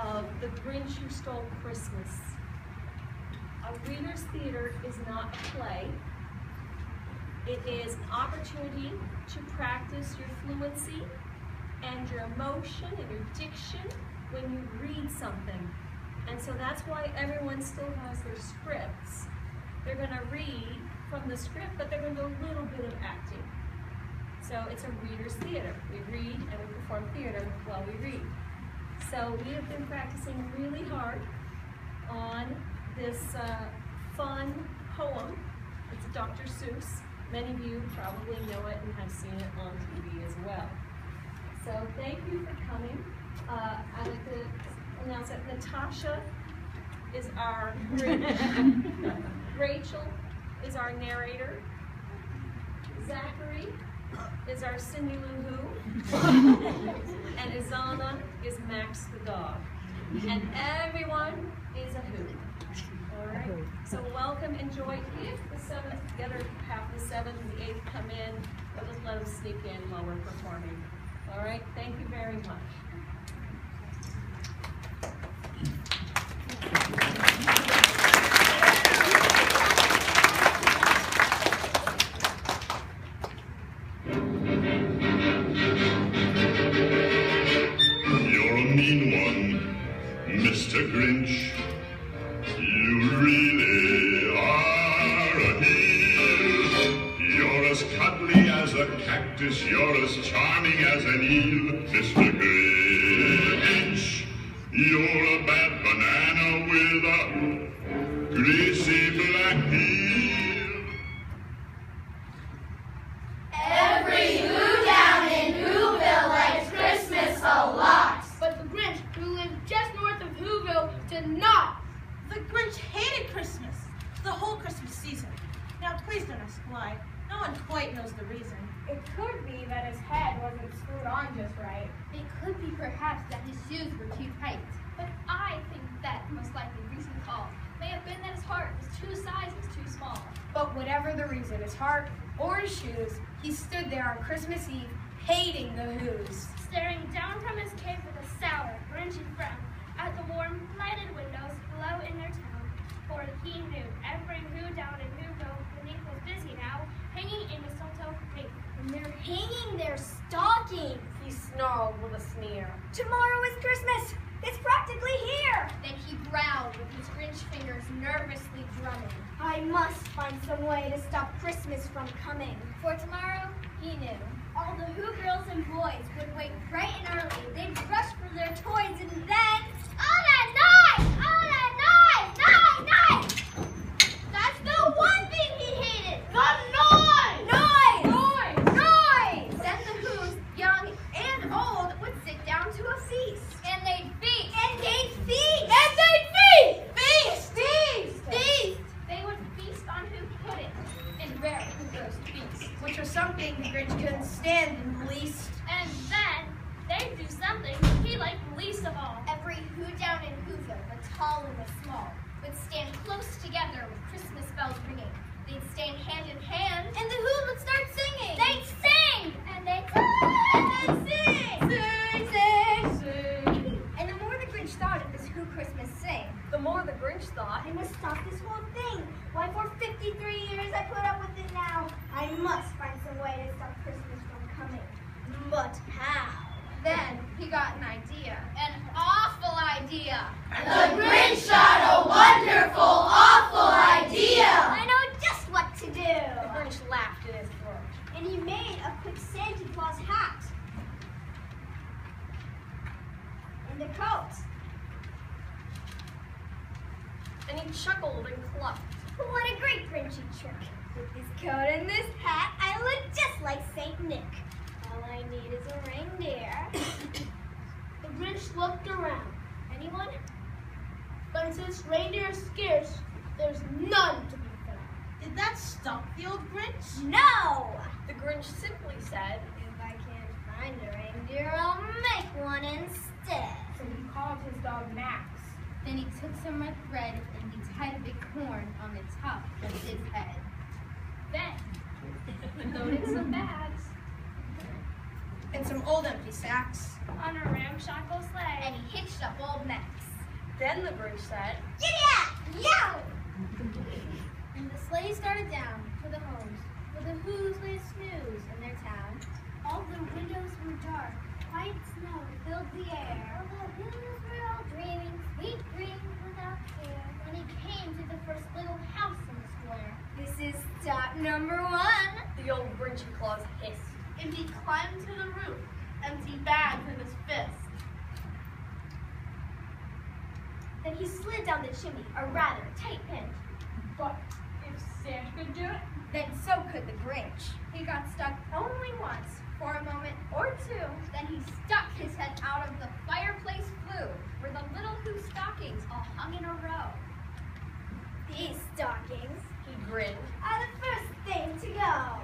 of The Grinch Who Stole Christmas. A Reader's Theater is not a play. It is an opportunity to practice your fluency and your emotion and your diction when you read something. And so that's why everyone still has their scripts. They're going to read from the script, but they're going to do a little bit of acting. So it's a reader's theater. We read and we perform theater while we read. So we have been practicing really hard on this fun poem. It's Dr. Seuss. Many of you probably know it and have seen it on TV as well. So thank you for coming. I'd like to announce that Natascha is our Grinch. Rachel is our narrator. Zachary is our Cindy Lou Who. And Izana is Max the dog. And everyone is a who. All right? So welcome, enjoy. If the other half of the 7th and the 8th come in, we'll just let them sneak in while we're performing. All right? Thank you very much. You're a mean one, Mr. Grinch. You really are a heel. You're as cuddly as a cactus, you're as charming as an eel, Mr. Grinch. You're a bad banana with a greasy black peel. Every Who down in Whoville likes Christmas a lot. But the Grinch, who lived just north of Whoville, did not. The Grinch hated Christmas, the whole Christmas season. Now, please don't ask why. No one quite knows the reason. It could be that his head wasn't screwed on just right. It could be perhaps that his shoes were too tight. But I think that the most likely reason of all may have been that his heart was 2 sizes too small. But whatever the reason, his heart or his shoes, he stood there on Christmas Eve, hating the Who's. Staring down from his cave with a sour, Grinchy frown at the warm, lighted windows below in their town. For he knew every Who down in Whoville beneath was busy now, hanging in mistletoe wreath. And they're hanging their stockings, He snarled with a sneer. Tomorrow is Christmas. It's practically here. Then he growled with his Grinch fingers nervously drumming. I must find some way to stop Christmas from coming. For tomorrow, he knew, all the Who girls and boys would wake bright and early. They'd rush for their toys and then, all that night! All that night! Night! Night! That's the one thing he hated! The noise! Noise! Noise! Noise! Then the Who's, young and old, would sit down to a feast. And they'd feast! And they'd feast. And they'd feast! Feast. Feast. Feast! They would feast on who couldn't, and rare who goes to feast. Which was something the Grinch couldn't stand in the least. And then they'd do something he liked least of all. Every Who down in Whoville, the tall and the small, would stand close together with Christmas bells ringing. They'd stand hand in hand, And the Who would start singing. they'd sing! And they'd Sing. Sing, sing, sing. And the more the Grinch thought of this Who Christmas sing, The more the Grinch thought, I must stop this whole thing. Why, for 53 years I put up with it now. I must find some way to stop Christmas from coming. But how? Then he got an idea. An awful idea. The Grinch got a wonderful, awful idea. I know just what to do. the Grinch laughed in his throat. And he made a quick Santa Claus hat. And a coat. And he chuckled and clucked. What a great Grinchy trick. With this coat and this hat, I look just like Saint Nick. All I need is a reindeer. The Grinch looked around. Anyone? But since reindeer are scarce, there's none to be found. Did that stump the old Grinch? No! The Grinch simply said, If I can't find a reindeer, I'll make one instead. so he called his dog Max. Then he took some red thread and he tied a big horn on the top of his head. Then he loaded some bags And some old empty sacks. on a ramshackle sleigh. And he hitched up old Max. Then the Grinch said, Giddy up! And the sleigh started down for the homes, where the Who's lay snooze in their town. All the windows were dark, white snow filled the air. All the Who's were all dreaming, sweet dreams without care. When he came to the first little house in the square. This is stop number 1. the old Grinchy claws hissed. And he climbed to the roof, empty bags in his fist. Then he slid down the chimney, a rather tight pinch. But if Santa could do it, Then so could the Grinch. He got stuck only once, for a moment or two. Then he stuck his head out of the fireplace flue, where the little Who stockings all hung in a row. These stockings He grinned. are the first thing to go.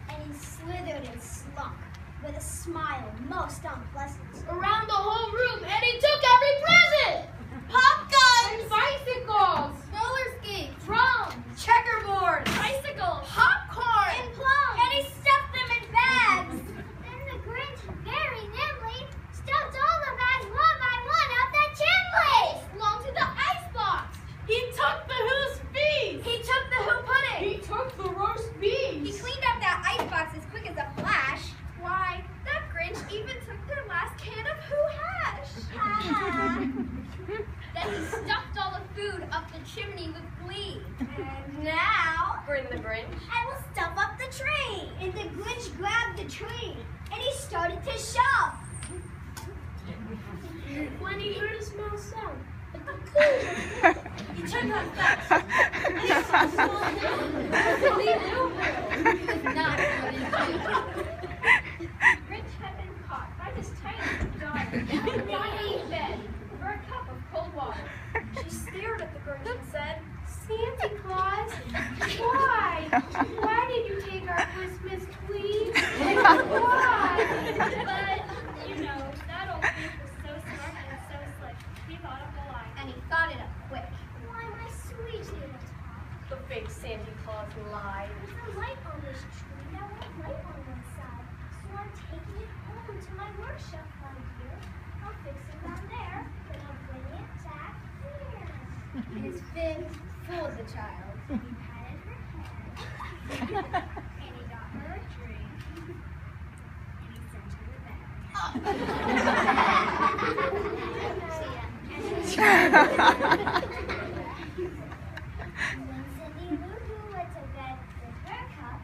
And he slithered and slunk with a smile most unpleasant. Around the whole room, and he took every present! Pop guns! Bicycles! Roller skates! Drums! checkerboard, Bicycles! Popcorn! And plums. And he stuffed them in bags. Then the Grinch very nimbly stuffed all the bags one by one up the chimney! Slung to the icebox! He took the Who's fees! He took the Who pudding. he took the roast He beef. cleaned up that icebox as quick as a flash. Why, that Grinch even took their last can of Who hash. Then he stuffed all the food up the chimney with glee. And now Grinned the Grinch. I will stuff up the tree. And the Grinch grabbed the tree and he started to shove. When he heard a small sound, He turned on fast. And he saw a small hill. He was not good in food. Grinch had been caught by this tiny daughter down in bed for a cup of cold water. she stared at the Grinch and said, Santa Claus, why did you take our Christmas tweed? Why? But, you know, that old thief was so smart and so slick. He thought of a lie. And he thought it up quick. Why, my sweet little top. the fake Santa Claus lied. There's a light on this tree that won't light on one side. So I'm taking it home to my workshop, my dear. I'll fix it down there, then I'll bring it back here. And his fin fooled the child. He patted her head. And he got her a drink. And he sent her to bed. When Cindy Lou Who went to bed with her cup,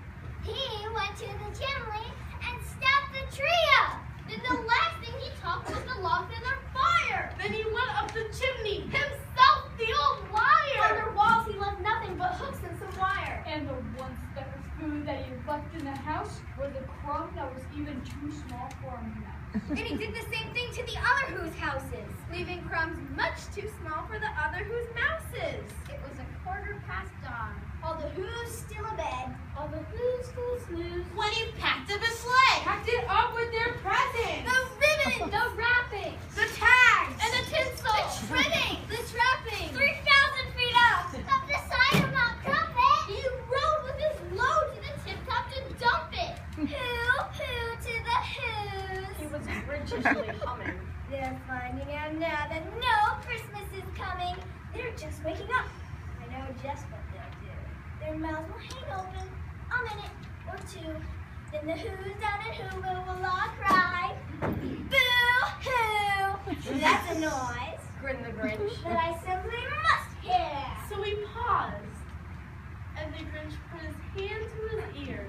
He went to the chimney and stuffed the tree up. Then the last thing he took was the logs in the fire. Then he went up the chimney, himself the old liar! Under walls he left nothing but hooks and some wire. And the one speck of food that you left in the house was a crumb that was even too small for a mouse. And he did the same thing to the other Who's houses, leaving crumbs much too small for the other Who's mouses. It was 1/4 dawn. all the Who's still abed. All the Who's still snooze. When he packed up his sleigh! Packed it up with their presents. The ribbons, The wrapping. the tags, And the tinsel. the trimming, the trappings. 3,000 feet up. Up the side of Mount Crumpet. He rode with his load to the tip top to dump it. Who to the Who's. He was Grinchishly humming. They're finding out now that no Christmas is coming. They're just waking up. I know just what they'll do. Their mouths will hang open a minute or two. Then the Who's down at Whoville will all cry, boo-hoo! That's a noise Grinned the Grinch. that I simply must hear. So he paused, and the Grinch put his hand to his ear,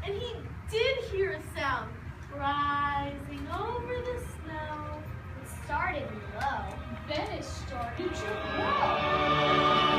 and he did hear a sound rising over the snow. It started low. Then it started to grow.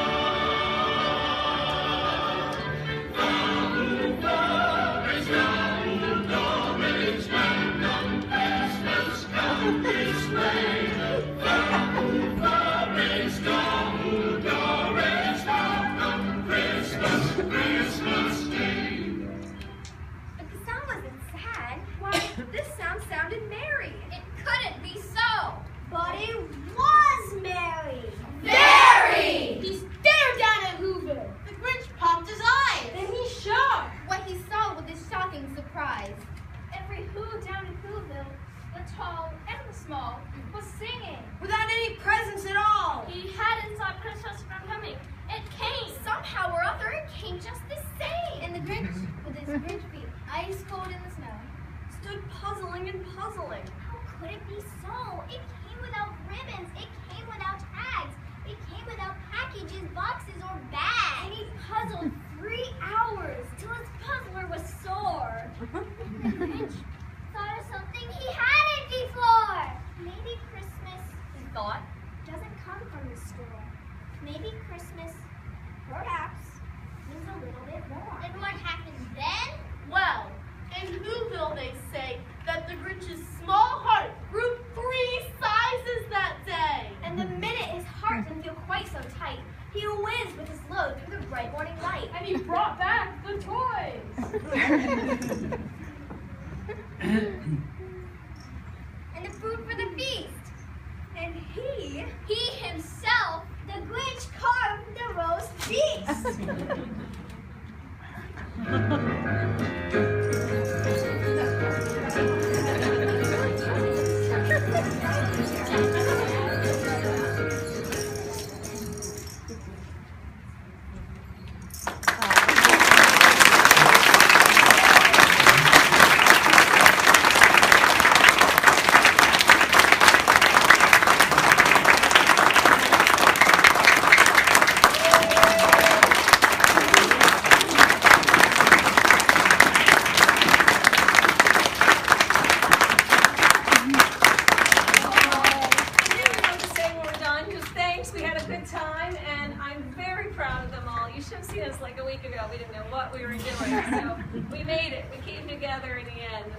But the sound wasn't sad. Why, this sound sounded merry. It couldn't be so. But it was merry. Very. He stared down at Whoville. The Grinch popped his eyes. Then he shook. What he saw with his shocking surprise. Every Who down in Whoville, the tall and the small, was singing. paint just the same. And the Grinch, with his Grinch feet ice cold in the snow, Stood puzzling and puzzling. How could it be so? It came without ribbons. It came without tags. It came without packages, boxes, or bags. And he puzzled 3 hours till his puzzler was sore. The Grinch thought of something he hadn't before. Maybe Christmas, he thought, doesn't come from the store. Maybe Christmas, perhaps, means a little bit more. And what happened then? Well, in Whoville they say that the Grinch's small heart grew 3 sizes that day. And the minute his heart didn't feel quite so tight, he whizzed with his load through the bright morning light. And he brought back the toys. And the food for the feast. And he himself, the Grinch, carved the roast We had a good time, and I'm very proud of them all. You should have seen us like a week ago. We didn't know what we were doing, so we made it. We came together in the end.